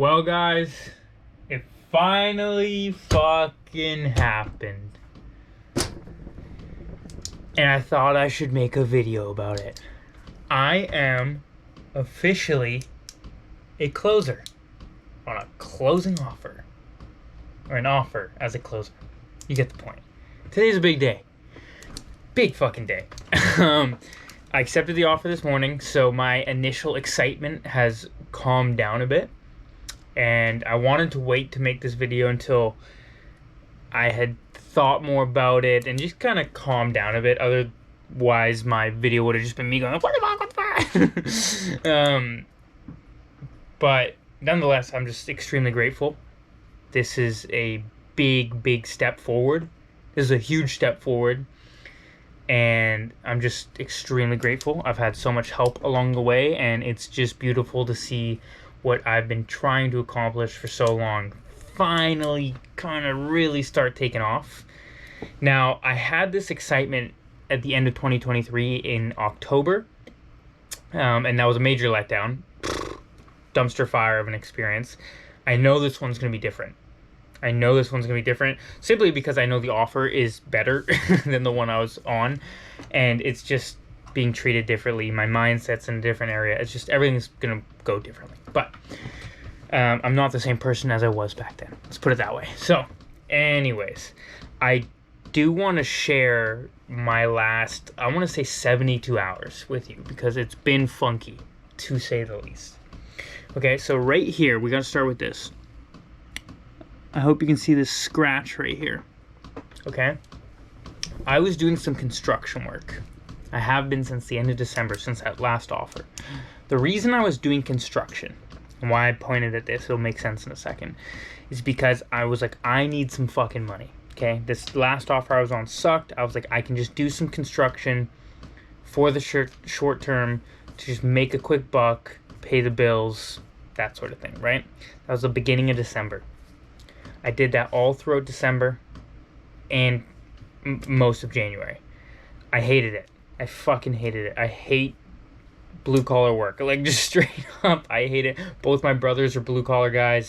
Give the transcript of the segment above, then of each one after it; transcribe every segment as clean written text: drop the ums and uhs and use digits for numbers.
Well, guys, it finally fucking happened. And I thought I should make a video about it. I am officially a closer on a closing offer. Or an offer as a closer. You get the point. Today's a big day. Big fucking day. I accepted the offer this morning, so my initial excitement has calmed down a bit. And I wanted to wait to make this video until I had thought more about it and just kind of calm down a bit. Otherwise, my video would have just been me going, what the fuck? But nonetheless, I'm just extremely grateful. This is a big step forward. This is a huge step forward. And I'm just extremely grateful. I've had so much help along the way, and it's just beautiful to see what I've been trying to accomplish for so long finally kind of really start taking off. Now, I had this excitement at the end of 2023 in October, and that was a major letdown. Dumpster fire of an experience. I know this one's going to be different. Simply because I know the offer is better than the one I was on, and it's just being treated differently. My mindset's in a different area. It's just everything's gonna go differently. But I'm not the same person as I was back then. Let's put it that way. So, anyways, I do want to share my last, I want to say 72 hours with you because it's been funky, to say the least. Okay, so right here, we gotta start with this. I hope you can see this scratch right here. Okay? I was doing some construction work. I have been since the end of December, since that last offer. The reason I was doing construction, and why I pointed at this, it'll make sense in a second, is because I was like, I need some fucking money, okay? This last offer I was on sucked. I was like, I can just do some construction for the short term to just make a quick buck, pay the bills, that sort of thing, right? That was the beginning of December. I did that all throughout December and most of January. I hated it. I fucking hated it. I hate blue-collar work. Like, just straight up, I hate it. Both my brothers are blue-collar guys.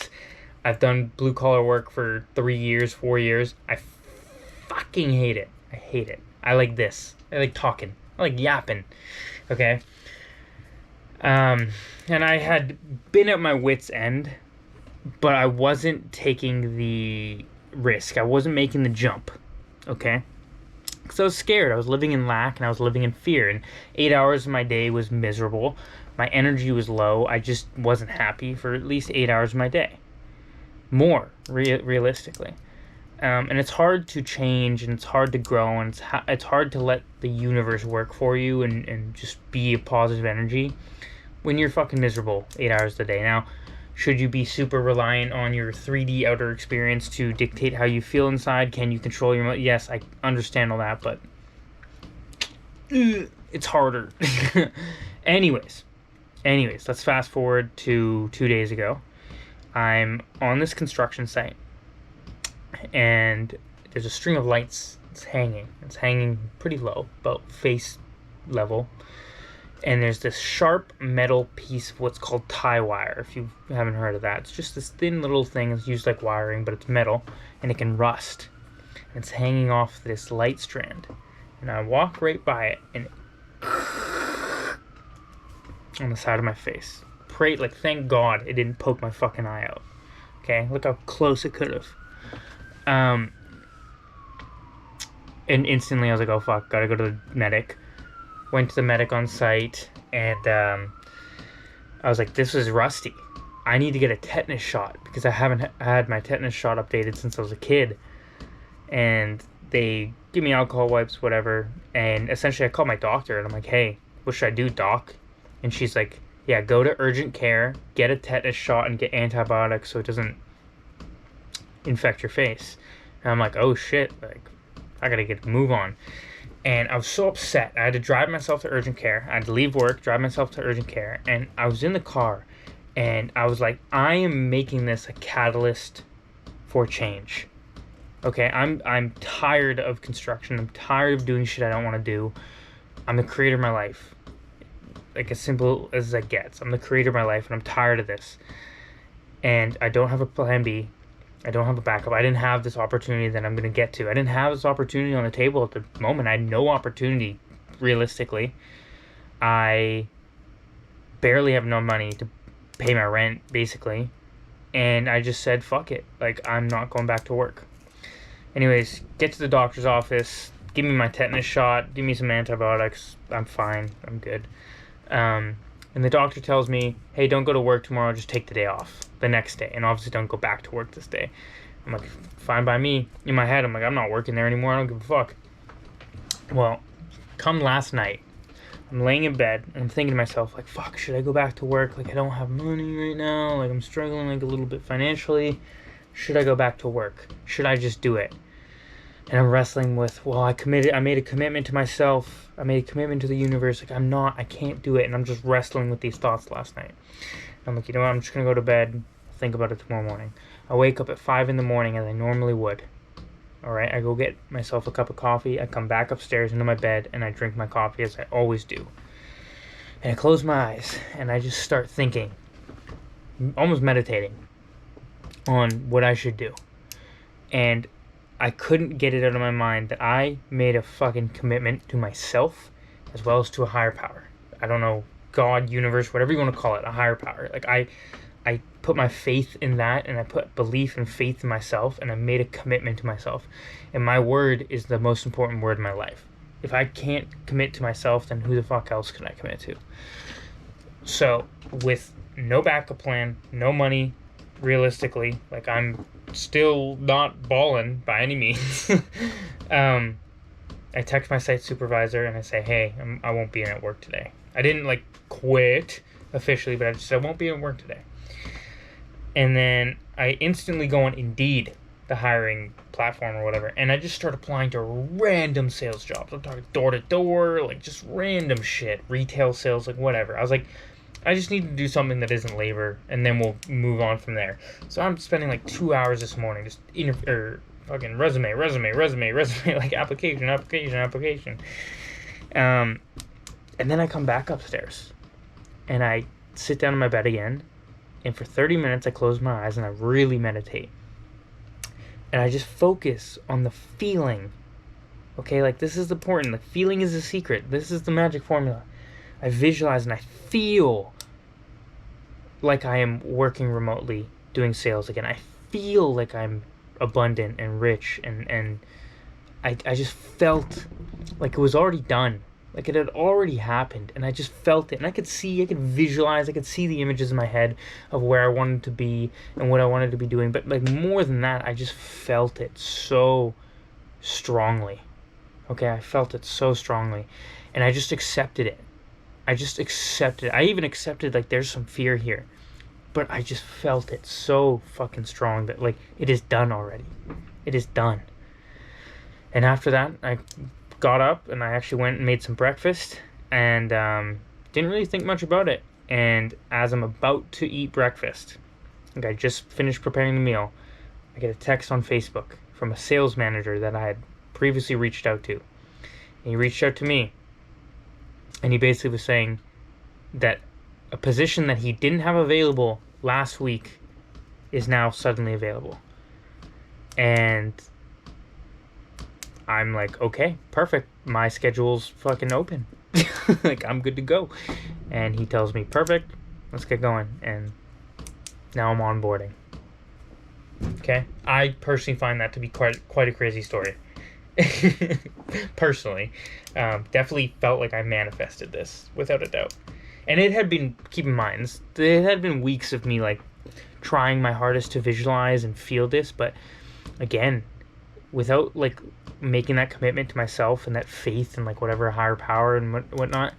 I've done blue-collar work for 3 years, 4 years. I fucking hate it. I hate it. I like this. I like talking. I like yapping. Okay? And I had been at my wit's end, but I wasn't taking the risk. I wasn't making the jump. Okay? Because I was scared. I was living in lack and I was living in fear. And 8 hours of my day was miserable. My energy was low. I just wasn't happy for at least 8 hours of my day. More, realistically. And it's hard to change and it's hard to grow and it's hard to let the universe work for you and just be a positive energy when you're fucking miserable 8 hours a day. Now, should you be super reliant on your 3D outer experience to dictate how you feel inside? Can you control your... Yes, I understand all that, but it's harder. Anyways, let's fast forward to 2 days ago. I'm on this construction site, and there's a string of lights. It's hanging pretty low, about face level. And there's this sharp metal piece of what's called tie wire, if you haven't heard of that. It's just this thin little thing that's used like wiring, but it's metal, and it can rust. And it's hanging off this light strand. And I walk right by it, and on the side of my face. Pray, like, thank God it didn't poke my fucking eye out. Okay, look how close it could have. And instantly I was like, oh fuck, gotta go to the medic. Went to the medic on site, and I was like, this is rusty. I need to get a tetanus shot, because I haven't had my tetanus shot updated since I was a kid. And they give me alcohol wipes, whatever, and essentially I called my doctor, and I'm like, hey, what should I do, doc? And she's like, yeah, go to urgent care, get a tetanus shot, and get antibiotics so it doesn't infect your face. And I'm like, oh shit, like, I gotta get a move on. And I was so upset. I had to drive myself to urgent care. I had to leave work, drive myself to urgent care. And I was in the car, and I was like, I am making this a catalyst for change. Okay, I'm tired of construction. I'm tired of doing shit I don't want to do. I'm the creator of my life. Like, as simple as that gets. I'm the creator of my life, and I'm tired of this. and I don't have a plan B. I don't have a backup. I didn't have this opportunity that I'm going to get to. I didn't have this opportunity on the table at the moment. I had no opportunity, realistically. I barely have no money to pay my rent, basically. And I just said, fuck it. Like, I'm not going back to work. Anyways, get to the doctor's office. Give me my tetanus shot. Give me some antibiotics. I'm fine. I'm good. And the doctor tells me, hey, don't go to work tomorrow. Just take the day off the next day. And obviously don't go back to work this day. I'm like, fine by me. In my head, I'm like, I'm not working there anymore. I don't give a fuck. Well, come last night, I'm laying in bed and I'm thinking to myself, like, fuck, should I go back to work? Like, I don't have money right now. Like, I'm struggling like a little bit financially. Should I go back to work? Should I just do it? And I'm wrestling with, well, I made a commitment to myself. I made a commitment to the universe. Like, I can't do it. And I'm just wrestling with these thoughts last night. And I'm like, you know what? I'm just going to go to bed, think about it tomorrow morning. I wake up at 5 in the morning as I normally would. All right, I go get myself a cup of coffee. I come back upstairs into my bed and I drink my coffee as I always do. And I close my eyes and I just start thinking, almost meditating on what I should do. And I couldn't get it out of my mind that I made a fucking commitment to myself as well as to a higher power. I don't know, God, universe, whatever you want to call it, a higher power. Like, I put my faith in that, and I put belief and faith in myself, and I made a commitment to myself. And my word is the most important word in my life. If I can't commit to myself, then who the fuck else can I commit to? So, with no backup plan, no money, realistically, like, I'm still not balling by any means. I text my site supervisor and I say, hey, I won't be in at work today. I didn't, like, quit officially, but I just said I won't be in work today. And then I instantly go on Indeed, the hiring platform or whatever, and I just start applying to random sales jobs. I'm talking door to door, like, just random shit, retail sales, like, whatever. I was like, I just need to do something that isn't labor, and then we'll move on from there. So I'm spending like 2 hours this morning just fucking resume, like application. And then I come back upstairs, and I sit down in my bed again, and for 30 minutes I close my eyes and I really meditate. And I just focus on the feeling. Okay, like, this is important. The feeling is the secret. This is the magic formula. I visualize and I feel like I am working remotely doing sales again. I feel like I'm abundant and rich, and I just felt like it was already done. Like, it had already happened, and I just felt it. And I could visualize, I could see the images in my head of where I wanted to be and what I wanted to be doing. But, like, more than that, I just felt it so strongly. Okay, I felt it so strongly. And I just accepted it. I even accepted, like, there's some fear here. But I just felt it so fucking strong that, like, it is done already. It is done. And after that, I got up and I actually went and made some breakfast. And didn't really think much about it. And as I'm about to eat breakfast, like, I just finished preparing the meal, I get a text on Facebook from a sales manager that I had previously reached out to. And he reached out to me. And he basically was saying that a position that he didn't have available last week is now suddenly available. And I'm like, okay, perfect. My schedule's fucking open. Like, I'm good to go. And he tells me, perfect, let's get going. And now I'm onboarding. Okay? I personally find that to be quite a crazy story. Personally, definitely felt like I manifested this without a doubt. And it had been, keep in mind, it had been weeks of me, like, trying my hardest to visualize and feel this, but again, without, like, making that commitment to myself and that faith and, like, whatever higher power and whatnot,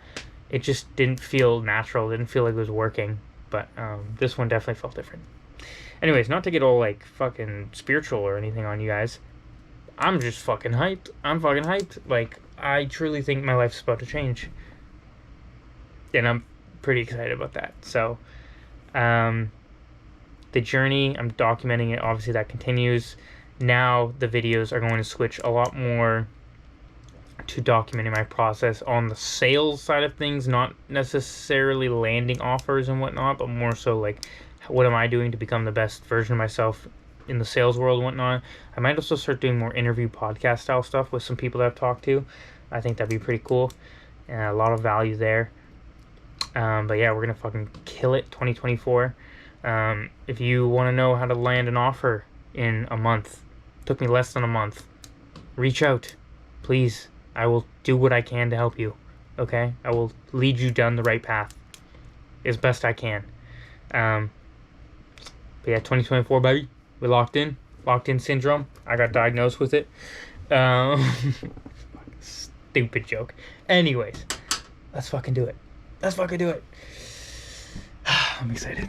it just didn't feel natural. It didn't feel like it was working. But this one definitely felt different. Anyways, not to get all, like, fucking spiritual or anything on you guys, I'm just fucking hyped. I'm fucking hyped. Like, I truly think my life's about to change. And I'm pretty excited about that. So, the journey, I'm documenting it. Obviously, that continues. Now, the videos are going to switch a lot more to documenting my process on the sales side of things. Not necessarily landing offers and whatnot, but more so, like, what am I doing to become the best version of myself in the sales world and whatnot. I might also start doing more interview podcast style stuff with some people that I've talked to. I think that'd be pretty cool, and a lot of value there. But yeah, we're gonna fucking kill it 2024. If you want to know how to land an offer in a month, took me less than a month, reach out, please. I will do what I can to help you. Okay, I will lead you down the right path as best I can. But yeah, 2024, baby. We locked in syndrome. I got diagnosed with it. Stupid joke. Anyways, let's fucking do it. I'm excited.